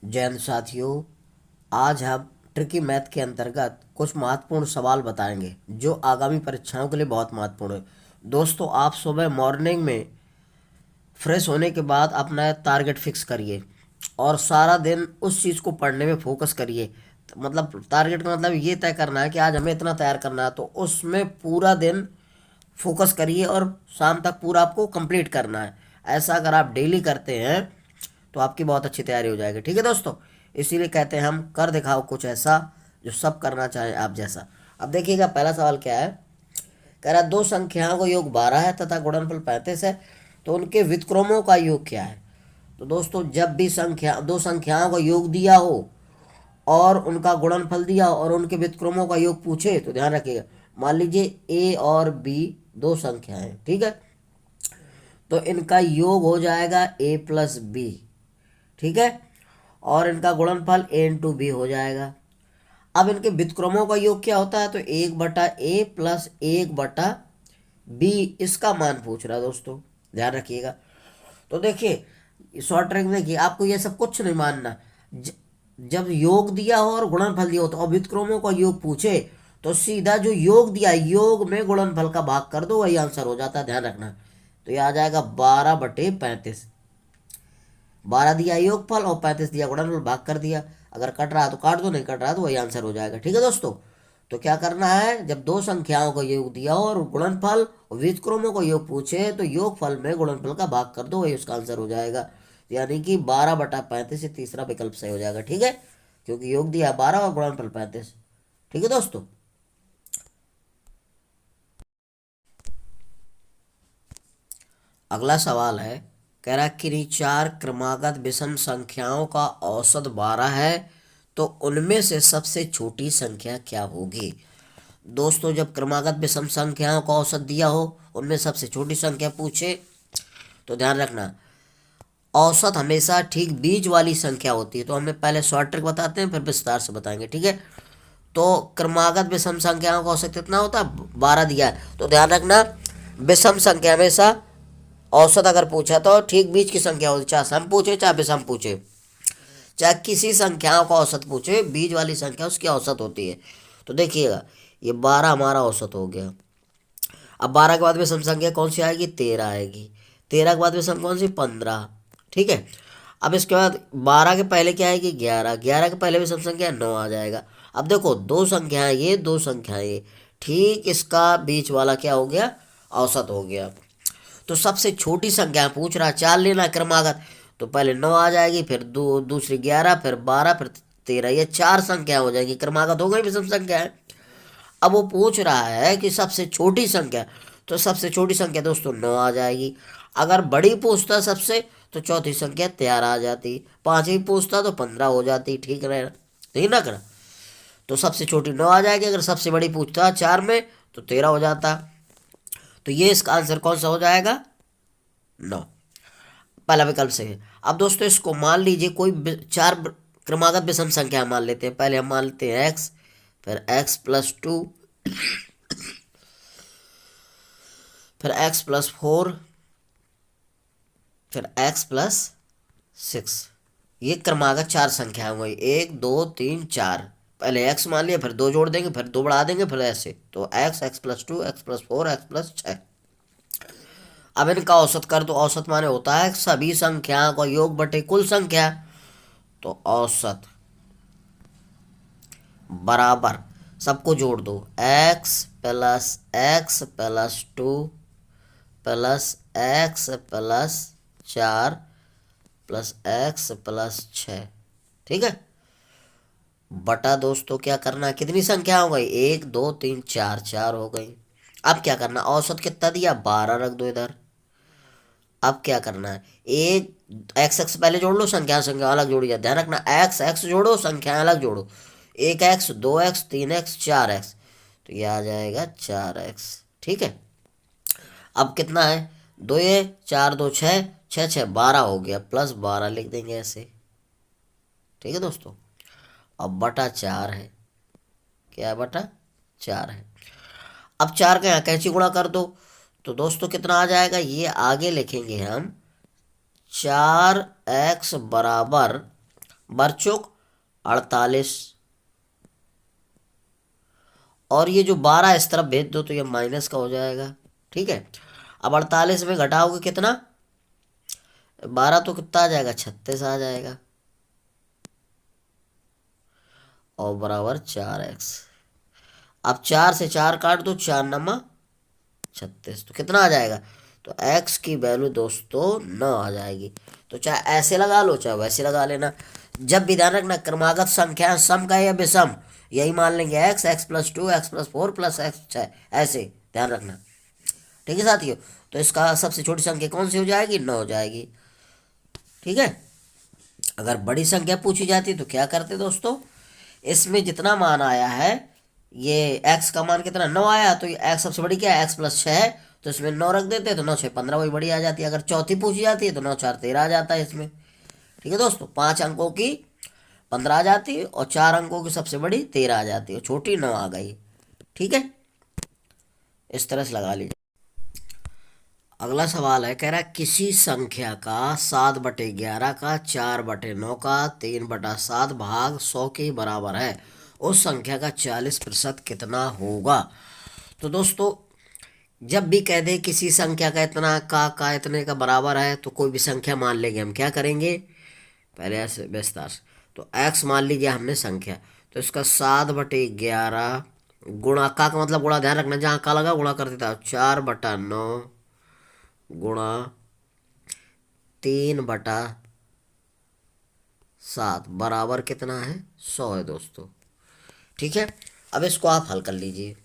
जैन साथियों, आज हम ट्रिकी मैथ के अंतर्गत कुछ महत्वपूर्ण सवाल बताएंगे जो आगामी परीक्षाओं के लिए बहुत महत्वपूर्ण है। दोस्तों, आप सुबह मॉर्निंग में फ्रेश होने के बाद अपना टारगेट फिक्स करिए और सारा दिन उस चीज़ को पढ़ने में फोकस करिए। मतलब टारगेट का मतलब ये तय करना है कि आज हमें इतना तैयार करना है, तो उसमें पूरा दिन फोकस करिए और शाम तक पूरा आपको कंप्लीट करना है। ऐसा अगर आप डेली करते हैं तो आपकी बहुत अच्छी तैयारी हो जाएगी। ठीक है दोस्तों, इसीलिए कहते हैं हम कर दिखाओ कुछ ऐसा जो सब करना चाहे आप जैसा। अब देखिएगा, पहला सवाल क्या है। कह रहा है दो संख्याओं का योग 12 है तथा गुणनफल 35 है, तो उनके व्युत्क्रमों का योग क्या है। तो दोस्तों, जब भी दो संख्याओं का योग दिया हो और उनका गुणनफल दिया हो और उनके व्युत्क्रमों का योग पूछे तो ध्यान रखिएगा। मान लीजिए ए और बी दो संख्याएं, ठीक है, तो इनका योग हो जाएगा ए प्लस बी। ठीक है, और इनका गुणनफल ए इंटू बी हो जाएगा। अब इनके व्युत्क्रमों का योग क्या होता है, तो 1/a+1/b, इसका मान पूछ रहा है दोस्तों, ध्यान रखिएगा। तो देखिए शॉर्ट ट्रिक, देखिए आपको ये सब कुछ नहीं मानना। ज, जब योग दिया हो और गुणनफल दिया हो तो अब व्युत्क्रमों का योग पूछे तो सीधा जो योग दिया योग में गुणनफल का भाग कर दो, वही आंसर हो जाता है, ध्यान रखना। तो ये आ जाएगा 12/35। 12 दिया योगफल और 35 दिया गुणनफल, भाग कर दिया। अगर कट रहा है तो काट दो, नहीं कट रहा तो वही आंसर हो जाएगा। ठीक है दोस्तों, तो क्या करना है, जब दो संख्याओं का योग दिया हो और गुणनफल और व्युत्क्रमों का योग पूछे तो योगफल में गुणनफल का भाग कर दो, वही उसका आंसर हो जाएगा। यानी कि 12/35 से तीसरा विकल्प सही हो जाएगा। ठीक है, क्योंकि योग दिया 12 और गुणनफल 35। ठीक है दोस्तों, अगला सवाल है। कह रहा है किन्हीं चार क्रमागत विषम संख्याओं का औसत 12 है, तो उनमें से सबसे छोटी संख्या क्या होगी। दोस्तों, जब क्रमागत विषम संख्याओं का औसत दिया हो, उनमें सबसे छोटी संख्या पूछे तो ध्यान रखना, औसत हमेशा ठीक बीच वाली संख्या होती है। तो हमें पहले शॉर्ट ट्रिक बताते हैं, फिर विस्तार से बताएंगे। ठीक है, तो क्रमागत विषम संख्याओं का औसत कितना होता है, 12 दिया है, तो ध्यान रखना विषम संख्या हमेशा औसत अगर पूछा तो ठीक बीच की संख्या होती है। चाहे सम पूछे चाहे विषम पूछे, चाहे किसी संख्याओं का औसत पूछे, बीज वाली संख्या उसकी औसत होती है। तो देखिएगा, ये 12 हमारा औसत हो गया। अब 12 के बाद में सम संख्या कौन सी आएगी, 13 आएगी। 13 के बाद में सम कौन सी, 15। ठीक है, अब इसके बाद 12 के पहले क्या आएगी, 11। 11 के पहले भी सम संख्या 9 आ जाएगा। अब देखो दो संख्याएं ये, दो संख्याएं ये, ठीक इसका बीच वाला क्या हो गया, औसत हो गया। तो सबसे छोटी संख्या पूछ रहा, चार लेना क्रमागत, तो पहले 9 आ जाएगी, फिर दूसरी 11, फिर 12, फिर 13, ये चार संख्या हो जाएगी, क्रमागत हो गई विषम संख्या है। अब वो पूछ रहा है कि सबसे छोटी संख्या, तो सबसे छोटी संख्या दोस्तों 9 आ जाएगी। अगर बड़ी पूछता सबसे, तो चौथी संख्या 13 आ जाती। पांचवी पूछता तो 15 हो जाती। ठीक है, नहीं ना करा, तो सबसे छोटी 9 आ जाएगी। अगर सबसे बड़ी पूछता 4 में तो 13 हो जाता। तो ये इसका आंसर कौन सा हो जाएगा, 9, पहला विकल्प सही है। अब दोस्तों इसको मान लीजिए कोई चार क्रमागत विषम संख्या मान लेते हैं। पहले हम मान लेते हैं एक्स, फिर x+2, फिर x+4, फिर x+6। ये क्रमागत चार संख्या हुई, 1 2 3 4। पहले x मान लिया, फिर दो जोड़ देंगे, फिर दो बढ़ा देंगे, फिर ऐसे, तो x, x+2, x+4, x+6। अब इनका औसत कर दो। औसत माने होता है सभी संख्याओं का योग बटे कुल संख्या। तो औसत बराबर सबको जोड़ दो, x+x+2 +x+4 +x+6। ठीक है, बटा दोस्तों क्या करना है, कितनी संख्या हो गई, 1 2 3 4, 4 हो गई। अब क्या करना, औसत कितना दिया, 12 रख दो इधर। अब क्या करना है, एक एक्स एक्स पहले जोड़ लो, संख्या संख्या अलग जोड़ी जाए, ध्यान रखना एक्स एक्स जोड़ो, संख्या अलग जोड़ो। 1x 2x 3x 4x, तो ये आ जाएगा 4x। ठीक है, अब कितना है, दो ये 4 2 6, 6 6 12 हो गया, +12 लिख देंगे ऐसे। ठीक है दोस्तों, अब बटा 4 है, क्या है, बटा 4 है। अब 4 का यहाँ कैंची गुणा कर दो, तो दोस्तों कितना आ जाएगा, ये आगे लिखेंगे हम, 4x बराबर बरचौक 48, और ये जो 12 इस तरफ भेज दो तो ये माइनस का हो जाएगा। ठीक है, अब 48 में घटाओगे कितना, 12 तो कितना आ जाएगा, 36 आ जाएगा, और बराबर 4x। अब 4 से 4 काट दो, 4 नमा 36, तो कितना आ जाएगा, तो x की वैल्यू दोस्तों 9 आ जाएगी। तो चाहे ऐसे लगा लो चाहे वैसे लगा लेना। जब भी ध्यान रखना क्रमागत संख्या सम का या विषम, यही मान लेंगे x, x+2, x+4 plus x, ऐसे ध्यान रखना। ठीक है साथियों, तो इसका सबसे छोटी संख्या कौन सी हो जाएगी, 9 हो जाएगी। ठीक है, अगर बड़ी संख्या पूछी जाती तो क्या करते दोस्तों, इसमें जितना मान आया है, ये x का मान कितना 9 आया, तो ये x सबसे बड़ी क्या है, x+6 है, तो इसमें 9 रख देते हैं, तो 9 6 15 वही बड़ी आ जाती है। अगर चौथी पूछी जाती है तो 9 4 13 आ जाता है इसमें। ठीक है दोस्तों, 5 अंकों की 15 आ जाती है, और 4 अंकों की सबसे बड़ी 13 आ जाती है, छोटी 9 आ गई। ठीक है, इस तरह से लगा लीजिए। अगला सवाल है, कह रहा है किसी संख्या का 7/11 का 4/9 का 3/7 भाग 100 के बराबर है, उस संख्या का 40% कितना होगा। तो दोस्तों, जब भी कह दे किसी संख्या का इतना का इतने का बराबर है, तो कोई भी संख्या मान लेंगे, हम क्या करेंगे पहले ऐसे विस्तार से। तो x मान लीजिए हमने संख्या, तो इसका 7/11 गुणा, का मतलब गुणा, ध्यान रखना जहाँ का लगा गुणा कर देता, 4/9 गुणा 3/7 बराबर कितना है, 100 है दोस्तों। ठीक है, अब इसको आप हल कर लीजिए।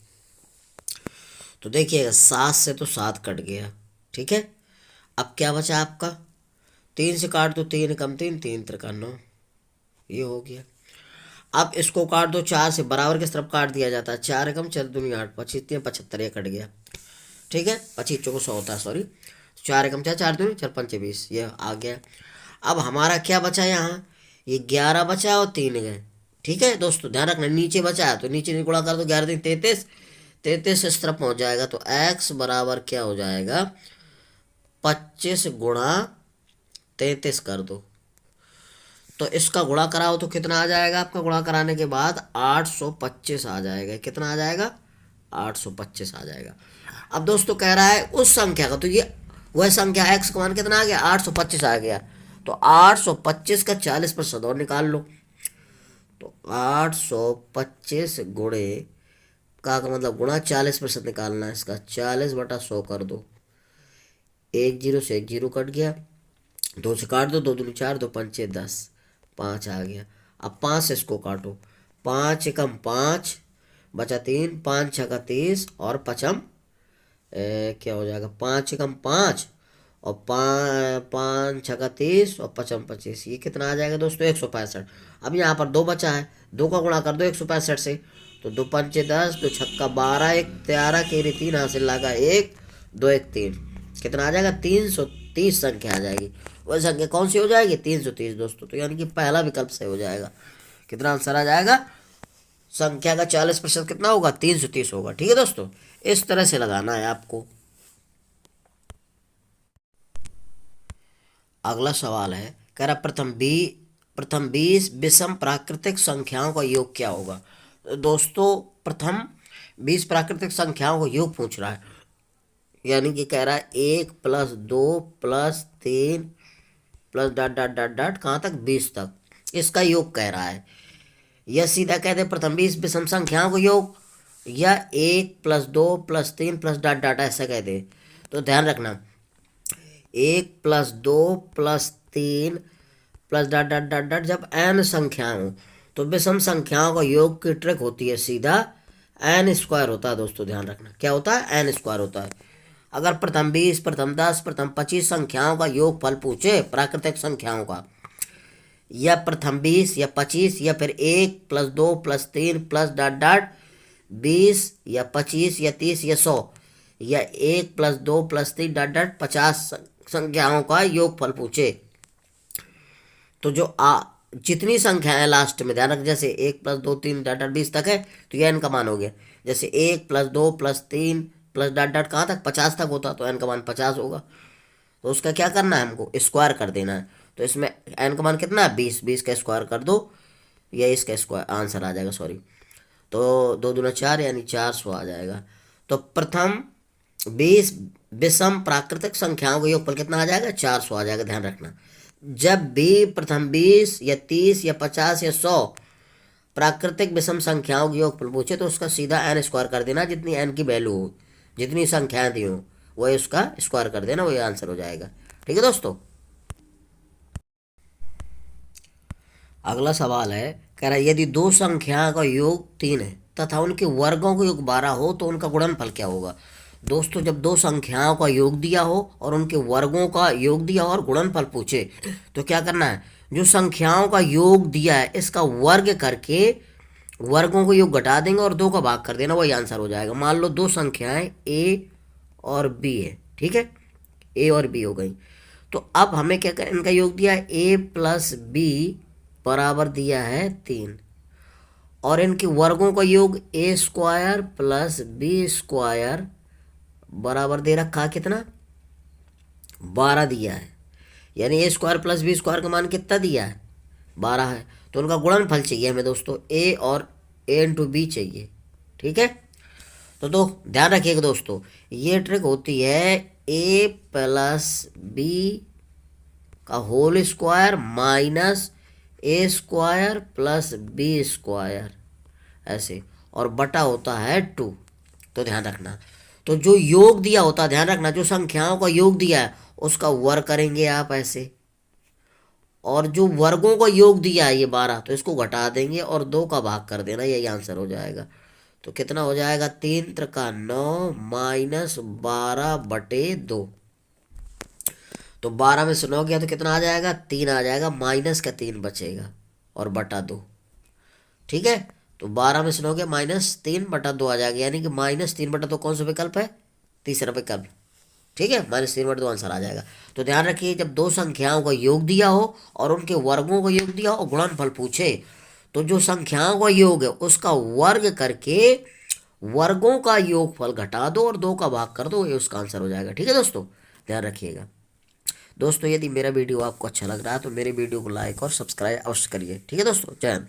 तो देखिएगा 7 से तो 7 कट गया। ठीक है, अब क्या बचा आपका, 3 से काट दो, 3 कम 3, 3 त्रिका 9, ये हो गया। अब इसको काट दो, 4 से बराबर किस तरफ काट दिया जाता है, 4 कम 4 दूनी 8, 25 75, ये कट गया। ठीक है, 25 चौको 100 होता है, सॉरी, 4 कम 4 4 दूनी 4 5 20, ये आ गया। अब हमारा क्या बचा यहाँ, ये 11 बचा और 3 गए। ठीक है दोस्तों, ध्यान रखना नीचे बचा है तो नीचे गुणा कर दो, 11 3 33, 33 इस तरफ पहुंच जाएगा, तो x बराबर क्या हो जाएगा, 25 गुणा 33 कर दो। तो इसका गुणा कराओ तो कितना आ जाएगा, आपका गुणा कराने के बाद 825 आ जाएगा। कितना आ जाएगा, 825 आ जाएगा। अब दोस्तों कह रहा है उस संख्या का, तो ये वह संख्या x का मान कितना आ गया, 825 आ गया। तो 825 का 40% और निकाल लो, तो 825 गुणे का मतलब गुणा 40% निकालना है इसका, 40/100 कर दो, 1 0 से 1 0 कट गया, 2 से काट दो, 2 दूनी 4, 2 पंचे 10, 5 आ गया। अब 5 से इसको काटो, 5 एकम 5 बचा 3, 5 6 30, और पचम क्या हो जाएगा, 5 एकम 5 और 5 6 30 और पचम 25, ये कितना आ जाएगा दोस्तों, 165। अब यहाँ पर 2 बचा है, 2 का गुणा कर दो 165 से, तो 2 पंचे 10, 2 छक्का 12, 1 13 के 3 हासिल लगा 1 2 1 3, कितना आ जाएगा, 330 संख्या आ जाएगी। वह संख्या कौन सी हो जाएगी, 330 दोस्तों। तो यानी कि पहला विकल्प सही हो जाएगा। कितना आंसर आ जाएगा, संख्या का 40% कितना होगा, 330 होगा। ठीक है दोस्तों, इस तरह से लगाना है आपको। अगला सवाल है, कह रहा प्रथम 20 विषम प्राकृतिक संख्याओं का योग क्या होगा। तो दोस्तों प्रथम 20 प्राकृतिक संख्याओं का योग पूछ रहा है, यानी कि कह रहा है 1 + 2 + 3 plus dot dot dot dot कहाँ तक, 20 तक, इसका योग कह रहा है। यह सीधा कहते हैं प्रथम 20 विषम संख्याओं का योग, या 1 + 2 + 3 प्लस डॉट डॉट ऐसा कहते हैं। तो ध्यान रखना 1 + 2 + 3 plus dot dot dot dot जब n संख्याएं हो, तो विषम संख्याओं का योग की ट्रिक होती है सीधा n² होता है दोस्तों। ध्यान रखना क्या होता है, n² होता है। अगर प्रथम 20 प्रथम 10 प्रथम 25 संख्याओं का योग फल पूछे प्राकृतिक संख्याओं का, या प्रथम 20 या 25 या फिर 1 + 2 + 3 प्लस डॉट डॉट 20 या 25 या 30 या 100, या 1 + 2 + 3 डॉट डॉट 50 संख्याओं का योग फल पूछे, तो जो जितनी संख्याएं लास्ट में, ध्यान रख, जैसे 1 + 2 3 डॉट डॉट 20 तक है तो यह n का मान हो गया। जैसे 1 + 2 + 3 प्लस डॉट डॉट कहाँ तक, 50 तक होता, तो n का मान 50 होगा। तो उसका क्या करना है, हमको स्क्वायर कर देना है। तो इसमें n का मान कितना है 20, 20 का स्क्वायर कर दो, या इसका स्क्वायर आंसर आ जाएगा, सॉरी। तो 2 दूना 4 यानी 400 आ जाएगा। तो प्रथम 20 विषम प्राकृतिक संख्याओं का योगफल कितना आ जाएगा 400 आ जाएगा, ध्यान रखना। जब भी प्रथम 20 या 30 या 50 या 100 प्राकृतिक विषम संख्याओं के योगफल पूछे तो उसका सीधा n स्क्वायर कर देना, जितनी n की वैल्यू हो, जितनी संख्याएं दी हो वही उसका स्क्वायर कर देना, वही आंसर हो जाएगा। ठीक है दोस्तों। अगला सवाल है, कह रहा है यदि दो संख्या का योग 3 है तथा उनके वर्गों का योग 12 हो तो उनका गुणनफल क्या होगा। दोस्तों जब दो संख्याओं का योग दिया हो और उनके वर्गों का योग दिया हो और गुणनफल पूछे तो क्या करना है, जो संख्याओं का योग दिया है इसका वर्ग करके वर्गों को योग घटा देंगे और 2 का भाग कर देना, वही आंसर हो जाएगा। मान लो दो संख्याएं ए और बी है, ठीक है, ए और बी हो गई। तो अब हमें क्या कर, इनका योग दिया है ए प्लस बी बराबर दिया है 3, और इनके वर्गों का योग ए स्क्वायर प्लस बी स्क्वायर बराबर दे रखा है कितना 12 दिया है, यानी ए स्क्वायर प्लस बी स्क्वायर का मान कितना दिया है 12 है। तो उनका गुणनफल चाहिए हमें दोस्तों, ए और ए इंटू बी चाहिए। ठीक है, तो ध्यान रखिएगा दोस्तों, ये ट्रिक होती है ए प्लस बी का होल स्क्वायर माइनस ए स्क्वायर प्लस बी स्क्वायर, ऐसे, और बटा होता है 2। तो ध्यान रखना, तो जो योग दिया होता है, ध्यान रखना, जो संख्याओं का योग दिया है उसका वर्ग करेंगे आप ऐसे, और जो वर्गों का योग दिया है ये 12 तो इसको घटा देंगे और 2 का भाग कर देना, यही आंसर हो जाएगा। तो कितना हो जाएगा 3 त्रिका 9 माइनस 12/2। तो 12 में से 9 गया तो कितना आ जाएगा 3 आ जाएगा, माइनस का 3 बचेगा और बटा 2। ठीक है, तो 12 में से 9 गया -3/2 आ जाएगा, यानी कि -3/2 कौन सा विकल्प है, तीसरा विकल्प। ठीक है, -3/2 आंसर आ जाएगा। तो ध्यान रखिए, जब दो संख्याओं का योग दिया हो और उनके वर्गों का योग दिया हो और गुणनफल पूछे तो जो संख्याओं का योग है उसका वर्ग करके वर्गों का योगफल घटा दो और 2 का भाग कर दो, ये उसका आंसर हो जाएगा। ठीक है दोस्तों, ध्यान रखिएगा। दोस्तों यदि मेरा वीडियो आपको अच्छा लग रहा है तो मेरे वीडियो को लाइक और सब्सक्राइब अवश्य करिए। ठीक है दोस्तों, जय हिंद।